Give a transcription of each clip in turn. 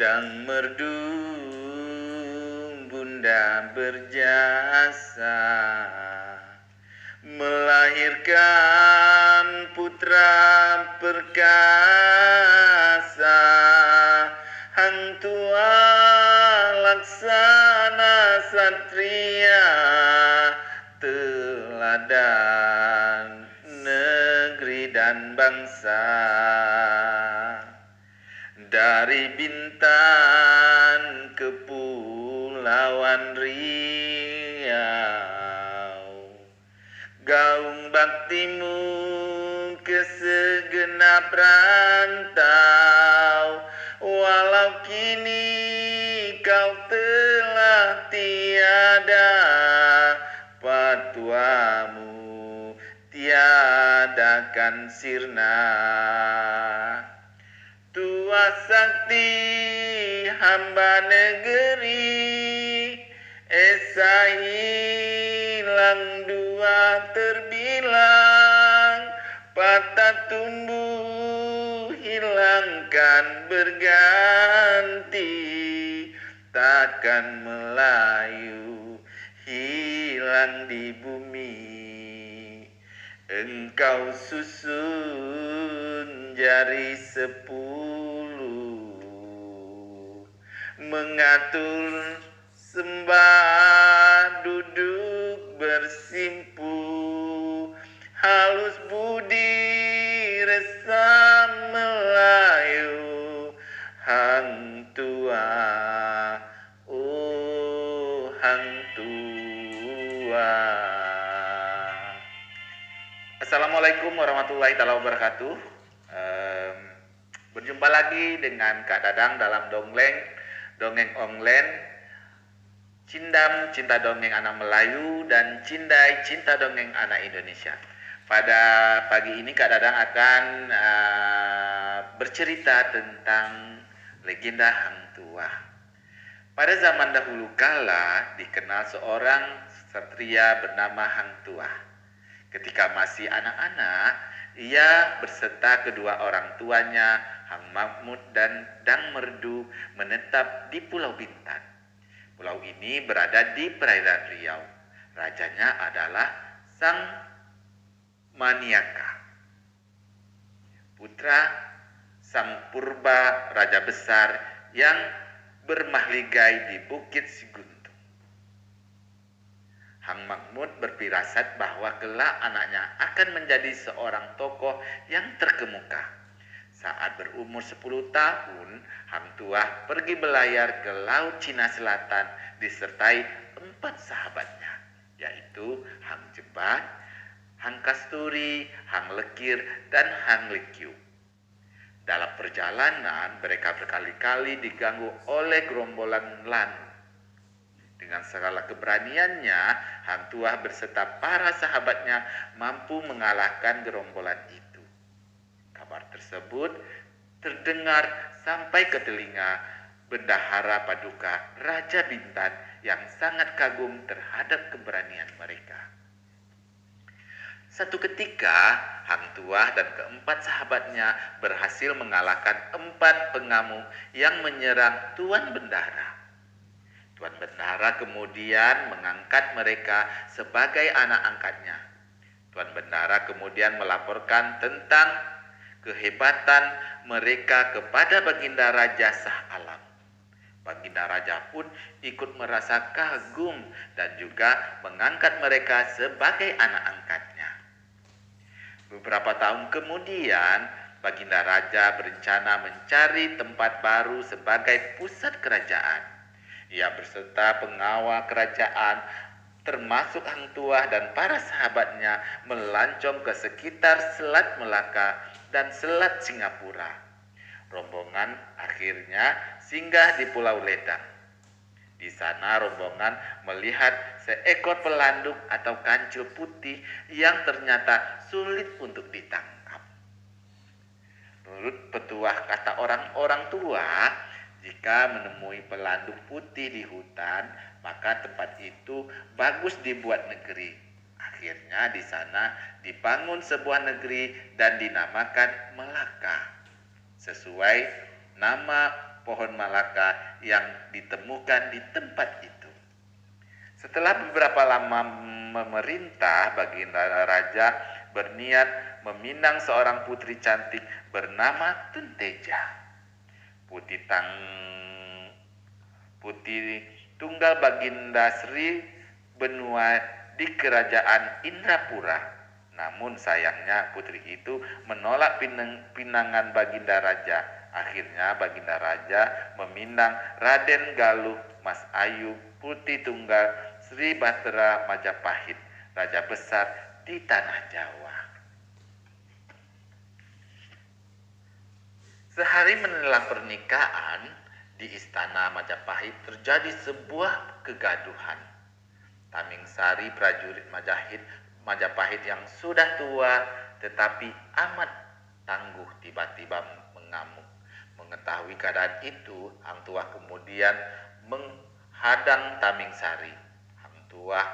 Dang merdu bunda berjasa melahirkan putra perkasa, hang tua laksana satria, teladan negeri dan bangsa. Dari Bintan Kepulauan Riau, gaung baktimu ke segenap rantau. Walau kini kau telah tiada, patuamu tiada kan sirna. Tua sakti hamba negeri, esa hilang dua terbilang, patah tumbuh hilangkan berganti, takkan Melayu hilang di bumi. Engkau susun jari 10, mengatur sembah duduk bersimpu, halus budi resam Melayu, hang tua, oh hang tua. Assalamualaikum warahmatullahi wabarakatuh. Berjumpa lagi dengan Kak Dadang dalam dongeng online Cindam Cinta Dongeng Anak Melayu dan Cindai Cinta Dongeng Anak Indonesia. Pada pagi ini Kak Dadang akan bercerita tentang legenda Hang Tuah. Pada zaman dahulu kala dikenal seorang satria bernama Hang Tuah. Ketika masih anak-anak, ia berserta kedua orang tuanya, Hang Mahmud dan Dang Merdu, menetap di Pulau Bintan. Pulau ini berada di perairan Riau. Rajanya adalah Sang Maniaka, putra Sang Purba, raja besar yang bermahligai di Bukit Siguntung. Hang Mahmud berfirasat bahwa kelak anaknya akan menjadi seorang tokoh yang terkemuka. Saat berumur 10 tahun, Hang Tuah pergi belayar ke Laut Cina Selatan disertai 4 sahabatnya, yaitu Hang Jebat, Hang Kasturi, Hang Lekir, dan Hang Lekiu. Dalam perjalanan, mereka berkali-kali diganggu oleh gerombolan Lanu. Dengan segala keberaniannya, Hang Tuah berserta para sahabatnya mampu mengalahkan gerombolan itu. Kabar tersebut terdengar sampai ke telinga Bendahara Paduka Raja Bintan yang sangat kagum terhadap keberanian mereka. Satu ketika, Hang Tuah dan keempat sahabatnya berhasil mengalahkan 4 pengamuk yang menyerang Tuan Bendahara. Tuan Bendahara kemudian mengangkat mereka sebagai anak angkatnya. Tuan Bendahara kemudian melaporkan tentang kehebatan mereka kepada Baginda Raja Shah Alam. Baginda Raja pun ikut merasa kagum dan juga mengangkat mereka sebagai anak angkatnya. Beberapa tahun kemudian, Baginda Raja berencana mencari tempat baru sebagai pusat kerajaan. Ia berserta pengawal kerajaan termasuk Hang Tuah dan para sahabatnya melancong ke sekitar Selat Melaka dan Selat Singapura. Rombongan akhirnya singgah di Pulau Ledang. Di sana rombongan melihat seekor pelanduk atau kancil putih yang ternyata sulit untuk ditangkap. Menurut petuah kata orang-orang tua, jika menemui pelanduk putih di hutan, maka tempat itu bagus dibuat negeri. Akhirnya di sana dibangun sebuah negeri dan dinamakan Melaka, sesuai nama pohon malaka yang ditemukan di tempat itu. Setelah beberapa lama memerintah, Baginda Raja berniat meminang seorang putri cantik bernama Tunteja. Putri tunggal Baginda Sri Benua di kerajaan Indrapura. Namun sayangnya putri itu menolak pinangan Baginda Raja. Akhirnya Baginda Raja meminang Raden Galuh Mas Ayu putri tunggal Sri Bahtera Majapahit, raja besar di tanah Jawa. Sehari menjelang pernikahan, di istana Majapahit terjadi sebuah kegaduhan. Tamingsari, prajurit Majapahit yang sudah tua tetapi amat tangguh, tiba-tiba mengamuk. Mengetahui keadaan itu, Hang Tuah kemudian menghadang Tamingsari. Hang Tuah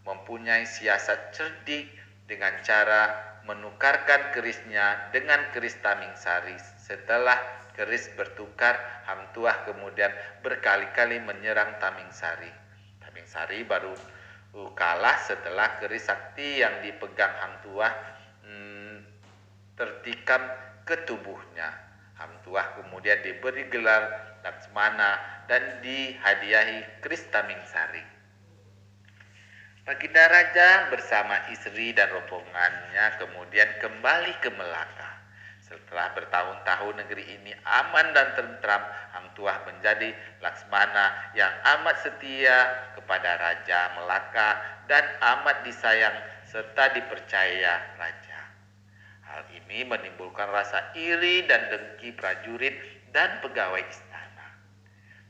mempunyai siasat cerdik dengan cara menukarkan kerisnya dengan keris Tamingsari. Setelah keris bertukar, Hang Tuah kemudian berkali-kali menyerang Tamingsari. Tamingsari baru kalah setelah keris sakti yang dipegang Hang Tuah tertikam ke tubuhnya. Hang Tuah kemudian diberi gelar Laksmana dan dihadiahi keris Tamingsari. Baginda Raja bersama istri dan rombongannya kemudian kembali ke Melaka. Setelah bertahun-tahun negeri ini aman dan tentram, Hang Tuah menjadi Laksmana yang amat setia kepada Raja Melaka dan amat disayang serta dipercaya Raja. Hal ini menimbulkan rasa iri dan dengki prajurit dan pegawai istana.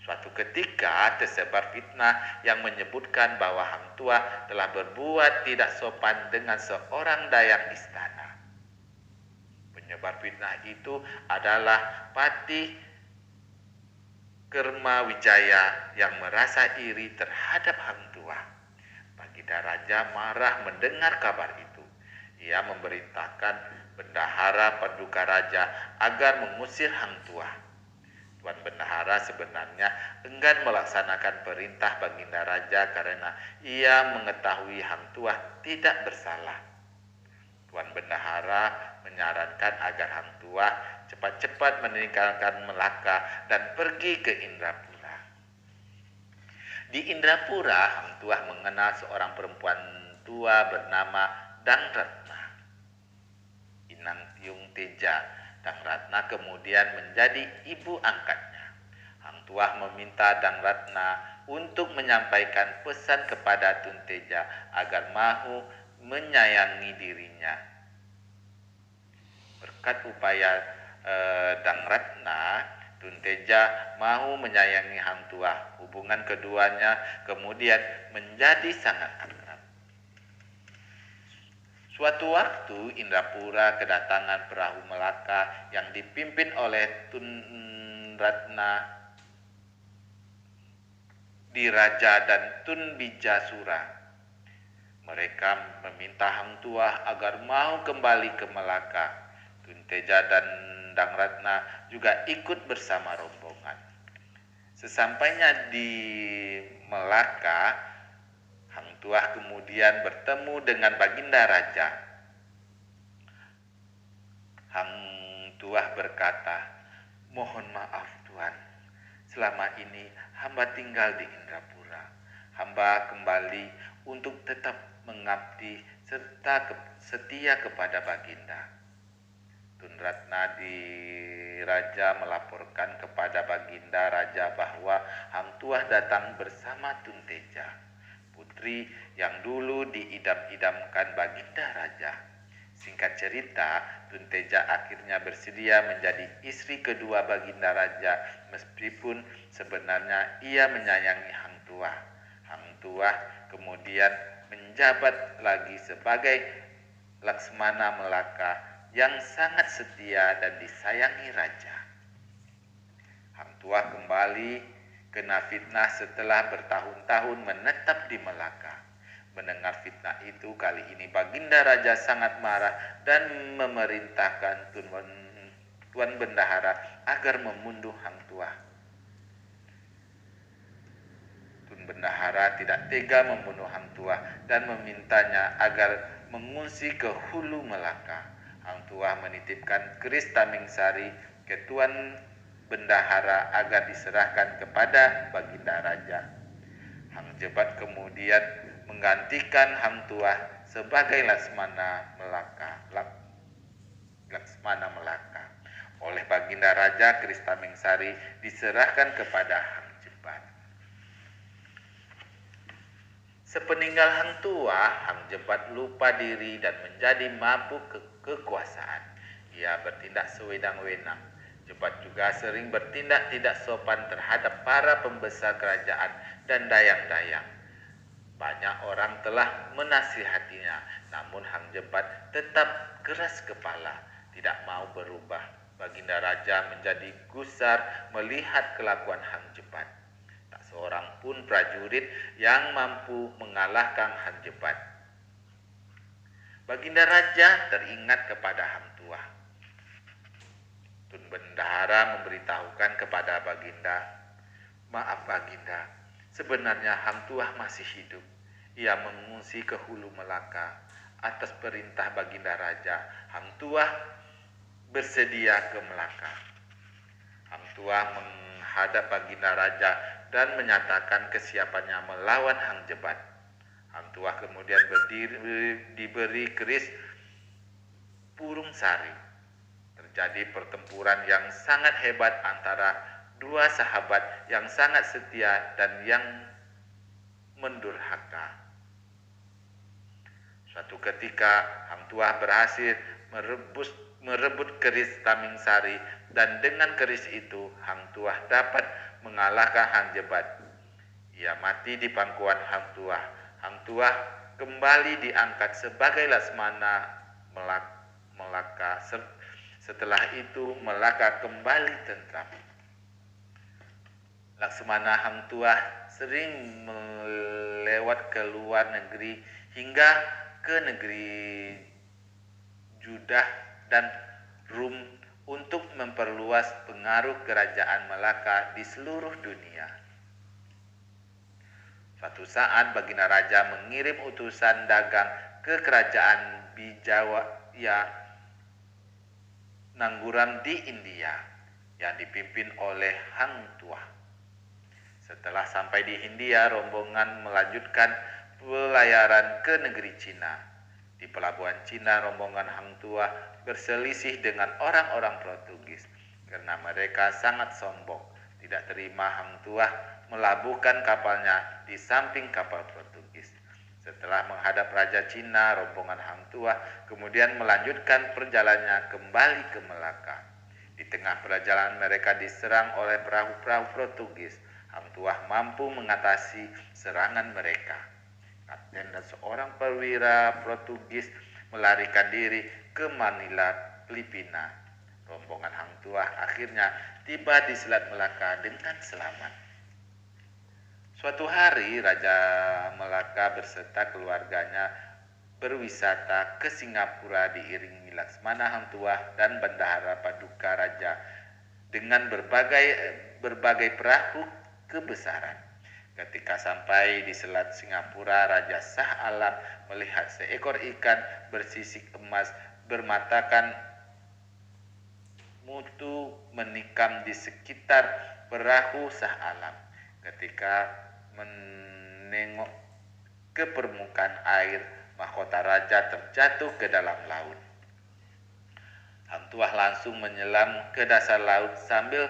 Suatu ketika tersebar fitnah yang menyebutkan bahwa Hang Tuah telah berbuat tidak sopan dengan seorang dayang istana. Penyebar fitnah itu adalah Patih Kermawijaya yang merasa iri terhadap Hang Tuah. Baginda Raja marah mendengar kabar itu. Ia memerintahkan bendahara Paduka Raja agar mengusir Hang Tuah. Tuan Bendahara sebenarnya enggan melaksanakan perintah Baginda Raja karena ia mengetahui Hang Tuah tidak bersalah. Tuan Bendahara menyarankan agar Hang Tuah cepat-cepat meninggalkan Melaka dan pergi ke Indrapura. Di Indrapura, Hang Tuah mengenal seorang perempuan tua bernama Dang Ratna. Inang Tiung Teja, Dang Ratna kemudian menjadi ibu angkatnya. Hang Tuah meminta Dang Ratna untuk menyampaikan pesan kepada Tun Teja agar mau menyayangi dirinya. Berkat upaya Dang Ratna, Tun Teja mau menyayangi Hang Tuah. Hubungan keduanya kemudian menjadi sangat akrab. Suatu waktu Indrapura kedatangan perahu Melaka yang dipimpin oleh Tun Ratna Diraja dan Tun Bijasura. Mereka meminta Hang Tuah agar mau kembali ke Melaka. Tun Teja dan Dang Ratna juga ikut bersama rombongan. Sesampainya di Melaka, Hang Tuah kemudian bertemu dengan Baginda Raja. Hang Tuah berkata, "Mohon maaf Tuan, selama ini hamba tinggal di Indrapura. Hamba kembali untuk tetap mengabdi serta setia kepada Baginda." Tun Ratna Diraja melaporkan kepada Baginda Raja bahwa Hang Tuah datang bersama Tun Teja, putri yang dulu diidam-idamkan Baginda Raja. Singkat cerita, Tun Teja akhirnya bersedia menjadi istri kedua Baginda Raja meskipun sebenarnya ia menyayangi Hang Tuah. Hang Tuah kemudian menjabat lagi sebagai Laksmana Melaka yang sangat setia dan disayangi Raja. Hang Tuah kembali kena fitnah setelah bertahun-tahun menetap di Melaka. Mendengar fitnah itu, kali ini Baginda Raja sangat marah dan memerintahkan Tuan Bendahara agar membunuh Hang Tuah. tidak tega membunuh Hang Tuah dan memintanya agar mengungsi ke Hulu Melaka. Hang Tuah menitipkan keris Tamingsari ke Tuan Bendahara agar diserahkan kepada Baginda Raja. Hang Jebat kemudian menggantikan Hang Tuah sebagai Laksmana Melaka. Oleh Baginda Raja, keris Tamingsari diserahkan kepada Hang Jebat. Sepeninggal Hang Tuah, Hang Jebat lupa diri dan menjadi mabuk kekuasaan. Ia bertindak sewenang-wenang. Jebat juga sering bertindak tidak sopan terhadap para pembesar kerajaan dan dayang-dayang. Banyak orang telah menasihatinya, namun Hang Jebat tetap keras kepala, tidak mau berubah. Baginda Raja menjadi gusar melihat kelakuan Hang Jebat. Tak seorang pun prajurit yang mampu mengalahkan Hang Jebat. Baginda Raja teringat kepada Hang Tuah. Tun Bendahara memberitahukan kepada Baginda, "Maaf Baginda, sebenarnya Hang Tuah masih hidup. Ia mengungsi ke Hulu Melaka. Atas perintah Baginda Raja, Hang Tuah bersedia ke Melaka." Hang Tuah menghadap Baginda Raja dan menyatakan kesiapannya melawan Hang Jebat. Hang Tuah kemudian diberi keris Purung Sari. Terjadi pertempuran yang sangat hebat antara dua sahabat yang sangat setia dan yang mendurhaka. Suatu ketika Hang Tuah berhasil merebut keris Tamingsari dan dengan keris itu Hang Tuah dapat mengalahkan Hang Jebat. Ia mati di pangkuan Hang Tuah. Hang Tuah kembali diangkat sebagai Laksmana Melaka. Setelah itu Melaka kembali tentram. Laksmana Hang Tuah sering melewat ke luar negeri hingga ke negeri Judah dan Rum untuk memperluas pengaruh kerajaan Melaka di seluruh dunia. Suatu saat Baginda Raja mengirim utusan dagang ke kerajaan Bijaya Nangguram di India yang dipimpin oleh Hang Tuah. Setelah sampai di Hindia, rombongan melanjutkan pelayaran ke negeri Cina. Di pelabuhan Cina, rombongan Hang Tuah berselisih dengan orang-orang Portugis karena mereka sangat sombong. Tidak terima Hang Tuah melabuhkan kapalnya di samping kapal Portugis. Setelah menghadap Raja Cina, rombongan Hang Tuah kemudian melanjutkan perjalanannya kembali ke Melaka. Di tengah perjalanan mereka diserang oleh perahu-perahu Portugis. Hang Tuah mampu mengatasi serangan mereka. Kapten dan seorang perwira Portugis melarikan diri ke Manila, Filipina. Rombongan Hang Tuah akhirnya tiba di Selat Melaka dengan selamat. Suatu hari Raja Melaka beserta keluarganya berwisata ke Singapura diiringi Laksmana Hang Tuah dan Bendahara Paduka Raja dengan berbagai perahu kebesaran. Ketika sampai di Selat Singapura, Raja Shah Alam melihat seekor ikan bersisik emas bermatakan mutu menikam di sekitar perahu Shah Alam. Ketika menengok ke permukaan air, mahkota raja terjatuh ke dalam laut. Hang Tuah langsung menyelam ke dasar laut sambil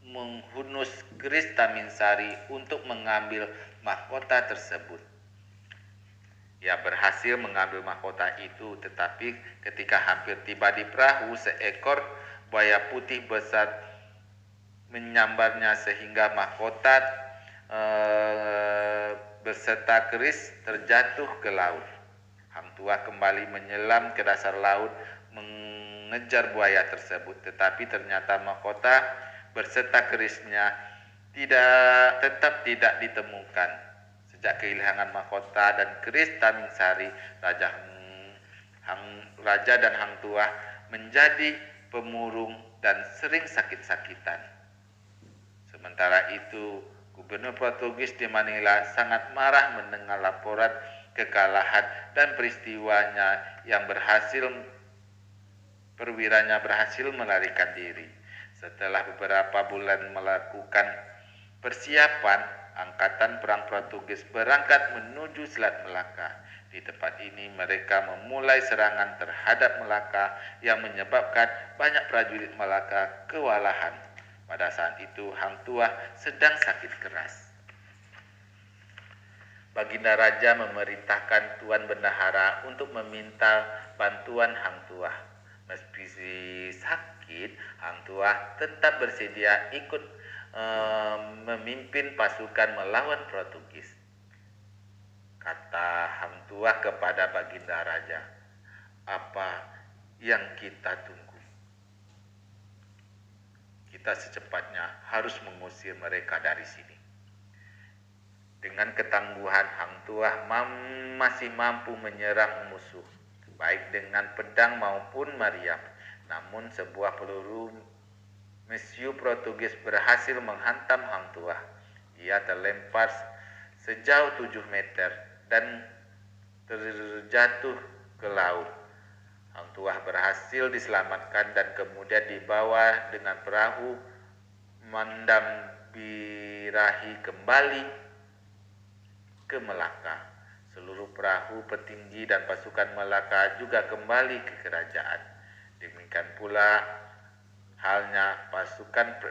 menghunus keris Tamingsari untuk mengambil mahkota tersebut. Ia berhasil mengambil mahkota itu, tetapi ketika hampir tiba di perahu, seekor buaya putih besar menyambarnya sehingga mahkota beserta keris terjatuh ke laut. Hang Tuah kembali menyelam ke dasar laut mengejar buaya tersebut, tetapi ternyata mahkota berserta kerisnya tetap tidak ditemukan. Sejak kehilangan mahkota dan keris Tamingsari, Raja dan Hang Tuah menjadi pemurung dan sering sakit-sakitan. Sementara itu, Gubernur Portugis di Manila sangat marah mendengar laporan kekalahan dan perwiranya berhasil melarikan diri. Setelah beberapa bulan melakukan persiapan, angkatan perang Portugis berangkat menuju Selat Melaka. Di tempat ini mereka memulai serangan terhadap Melaka yang menyebabkan banyak prajurit Melaka kewalahan. Pada saat itu Hang Tuah sedang sakit keras. Baginda Raja memerintahkan Tuan Bendahara untuk meminta bantuan Hang Tuah. Meski sakit, Hang Tuah tetap bersedia ikut memimpin pasukan melawan Portugis. Kata Hang Tuah kepada Baginda Raja, "Apa yang kita tunggu? Kita secepatnya harus mengusir mereka dari sini." Dengan ketangguhan, Hang Tuah masih mampu menyerang musuh, baik dengan pedang maupun meriam. Namun sebuah peluru mesiu Portugis berhasil menghantam Hang Tuah. Ia terlempar sejauh 7 meter dan terjatuh ke laut. Hang Tuah berhasil diselamatkan dan kemudian dibawa dengan perahu mendampirahi kembali ke Melaka. Seluruh perahu, petinggi dan pasukan Melaka juga kembali ke kerajaan. Demikian pula halnya pasukan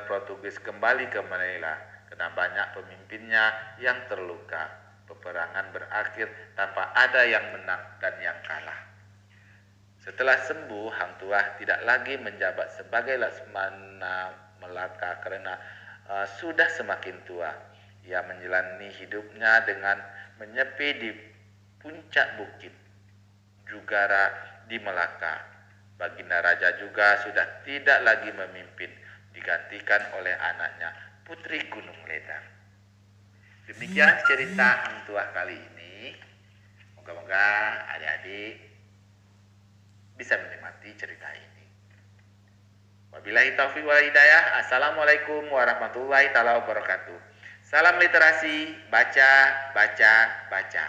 Portugis kembali ke Manila karena banyak pemimpinnya yang terluka. Peperangan berakhir tanpa ada yang menang dan yang kalah. Setelah sembuh, Hang Tuah tidak lagi menjabat sebagai Laksmana Melaka karena sudah semakin tua. Ia menjalani hidupnya dengan menyepi di puncak bukit Jugara di Melaka. Baginda Raja juga sudah tidak lagi memimpin, digantikan oleh anaknya, Putri Gunung Ledang. Demikian cerita Hang Tuah kali ini. Moga-moga adik-adik bisa menikmati cerita ini. Wabillahi taufiq wal hidayah. Assalamualaikum warahmatullahi wabarakatuh. Salam literasi, baca, baca, baca.